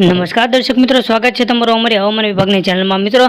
નમસ્કાર દર્શક મિત્રો, સ્વાગત છે તમારું અમારી હવામાન વિભાગની ચેનલમાં। મિત્રો,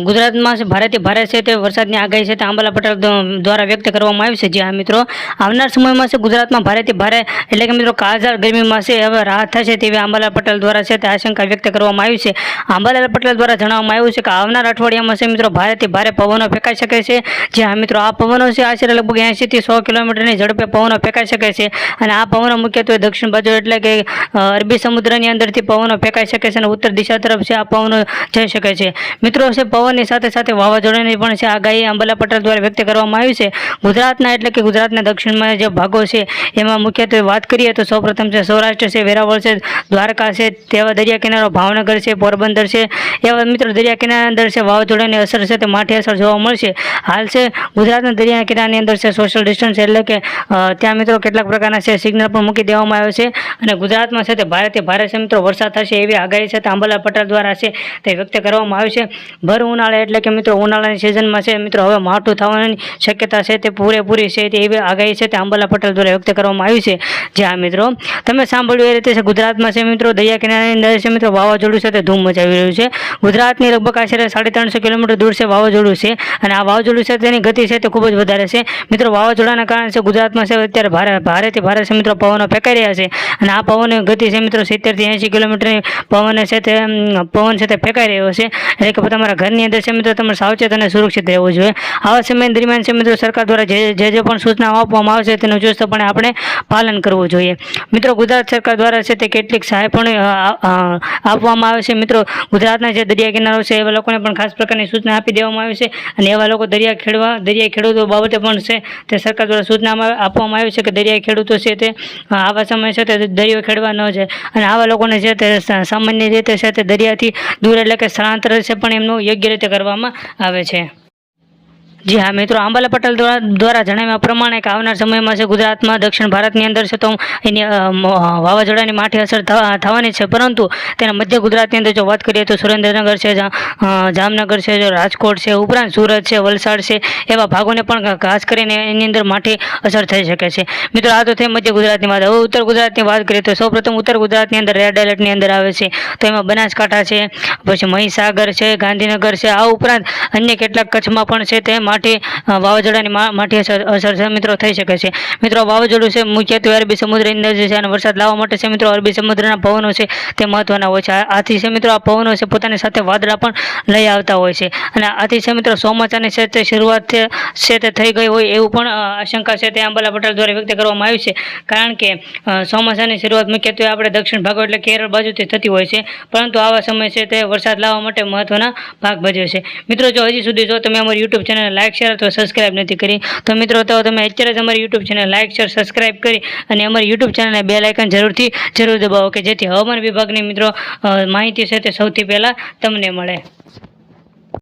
ગુજરાતમાં ભારેથી ભારે છે તે વરસાદની આગાહી છે તે અંબાલા પટેલ દ્વારા વ્યક્ત કરવામાં આવી છે। જી હા મિત્રો, આવનાર સમયમાં છે ગુજરાતમાં ભારેથી ભારે એટલે કે મિત્રો કાળઝાળ ગરમીમાં છે હવે રાહત થશે તેવી અંબાલા પટેલ દ્વારા છે તે આશંકા વ્યક્ત કરવામાં આવી છે। અંબાલા પટેલ દ્વારા જણાવવામાં આવ્યું છે કે આવનાર અઠવાડિયામાં છે મિત્રો ભારેથી ભારે પવનો ફેંકાઈ શકે છે। જી હા મિત્રો, આ પવનો છે આશરે લગભગ 80 થી 100 કિલોમીટરની ઝડપે પવનો ફેંકાઈ શકે છે અને આ પવનો મુખ્યત્વે દક્ષિણ બાજુ એટલે કે અરબી સમુદ્રની અંદરથી પવનો ફેંકાઈ શકે છે અને ઉત્તર દિશા તરફ છે આ પવનો જઈ શકે છે। મિત્રો છે પવનની સાથે સાથે વાવાઝોડાની પણ છે આગાહી અંબાલા પટેલ દ્વારા વ્યક્ત કરવામાં આવી છે। ગુજરાતના એટલે કે ગુજરાતના દક્ષિણમાં જે ભાગો છે એમાં મુખ્યત્વે વાત કરીએ તો સૌપ્રથમ છે સૌરાષ્ટ્ર છે, વેરાવળ છે, દ્વારકા છે, તેવા દરિયા કિનારો ભાવનગર છે, પોરબંદર છે, એવા મિત્રો દરિયા કિનારા અંદર છે વાવાઝોડાની અસર છે તે માઠી અસર જોવા મળશે। હાલ છે ગુજરાતના દરિયા કિનારાની અંદર છે સોશિયલ ડિસ્ટન્સ એટલે કે ત્યાં મિત્રો કેટલાક પ્રકારના છે સિગ્નલ પણ મૂકી દેવામાં આવ્યો છે અને ગુજરાતમાં છે તે ભારેથી ભારે છે મિત્રો વરસાદ થશે એવી આગાહી છે તે અંબાલા પટેલ દ્વારા છે તે વ્યક્ત કરવામાં આવી છે। ભર ઉનાળે એટલે કે મિત્રો ઉનાળાની સિઝનમાં છે મિત્રો હવે માવઠું થવાની શક્યતા છે તે પૂરેપૂરી છે તે એવી આગાહી છે તે અંબાલા પટેલ દ્વારા વ્યક્ત કરવામાં આવી છે। જ્યાં મિત્રો તમે સાંભળ્યું એ રીતે છે ગુજરાતમાં છે મિત્રો દરિયા કિનારાની અંદર છે મિત્રો વાવાઝોડું છે તે ધૂમ મચાવી રહ્યું છે। ગુજરાતની લગભગ આશરે 350 કિલોમીટર દૂર છે વાવાઝોડું છે અને આ વાવાઝોડું છે તેની ગતિ છે તે ખૂબ જ વધારે છે। મિત્રો વાવાઝોડાના કારણે છે ગુજરાતમાં છે અત્યારે ભારેથી ભારે છે મિત્રો પવનો ફેંકાઈ રહ્યા છે અને આ પવનની ગતિ છે મિત્રો 70 થી 80 કિલોમીટરની પવન છે તે ફેંકાઈ રહ્યો છે એટલે કે તમારા ઘરની અંદર છે મિત્રો તમારે સાવચેત અને સુરક્ષિત રહેવું જોઈએ। આવા સમય દરમિયાન છે મિત્રો સરકાર દ્વારા જે પણ સૂચનાઓ આપવામાં આવશે તેનું ચુસ્તપણે આપણે પાલન કરવું જોઈએ। મિત્રો ગુજરાત સરકાર દ્વારા છે તે કેટલીક સહાય પણ આપવામાં આવે છે। મિત્રો ગુજરાતના જે દરિયા કિનારો છે એવા લોકોને પણ ખાસ પ્રકારની સૂચના આપી દેવામાં આવી છે અને એવા લોકો દરિયાઈ ખેડૂતો બાબતે પણ છે તે સરકાર દ્વારા સૂચના આપવામાં આવી છે કે દરિયાઈ ખેડૂતો છે તે આવા સમય છે તે દરિયો ખેડવા ન જાય અને આવા લોકોને છે તે સામાન્ય રીતે છે તે દરિયાથી દૂર એટલે કે સ્થળાંતર છે પણ એમનું યોગ્ય રીતે કરવામાં આવે છે। જી હા મિત્રો, અંબાલા પટેલ દ્વારા જણાવ્યા પ્રમાણે કે આવનાર સમયમાં છે ગુજરાતમાં દક્ષિણ ભારતની અંદર છે તો એની વાવાઝોડાની માઠી અસર થવાની છે પરંતુ તેના મધ્ય ગુજરાતની અંદર જો વાત કરીએ તો સુરેન્દ્રનગર છે, જામનગર છે, રાજકોટ છે, ઉપરાંત સુરત છે, વલસાડ છે એવા ભાગોને પણ ખાસ કરીને એની અંદર માઠી અસર થઈ શકે છે। મિત્રો આ તો થઈ મધ્ય ગુજરાતની વાત। હવે ઉત્તર ગુજરાતની વાત કરીએ તો સૌપ્રથમ ઉત્તર ગુજરાતની અંદર રેડ એલર્ટની અંદર આવે છે તો એમાં બનાસકાંઠા છે, પછી મહીસાગર છે, ગાંધીનગર છે, આ ઉપરાંત અન્ય કેટલાક કચ્છમાં પણ છે તે વાવાઝોડાની માઠી અસર છે મિત્રો થઈ શકે છે। મિત્રો વાવાઝોડું છે મુખ્યત્વે અરબી સમુદ્રની અંદર છે અને વરસાદ લાવવા માટે છે મિત્રો અરબી સમુદ્રના પવનો છે તે મહત્વના હોય છે। આથી છે મિત્રો આ પવનો છે પોતાની સાથે વાદળા પણ લઈ આવતા હોય છે અને આથી છે મિત્રો ચોમાસાની છે તે શરૂઆત છે તે થઈ ગઈ હોય એવું પણ આશંકા છે તે અંબાલા પટેલ દ્વારા વ્યક્ત કરવામાં આવી છે કારણ કે ચોમાસાની શરૂઆત મુખ્યત્વે આપણે દક્ષિણ ભાગો એટલે કેરળ બાજુથી થતી હોય છે પરંતુ આવા સમય છે તે વરસાદ લાવવા માટે મહત્વના ભાગ ભજવે છે। મિત્રો જો હજી સુધી જો તમે અમારી યુટ્યુબ ચેનલ લાઈક શેર અથવા સબસ્ક્રાઇબ નથી કરી તો મિત્રો તો તમે અત્યારે જ અમારી YouTube channel like share subscribe કરી અને અમારી યુટ્યુબ ચેનલને બેલ આઇકન જરૂર દબાવો કે જેથી હવામાન વિભાગની મિત્રો માહિતી છે તે સૌથી પહેલાં તમને મળે।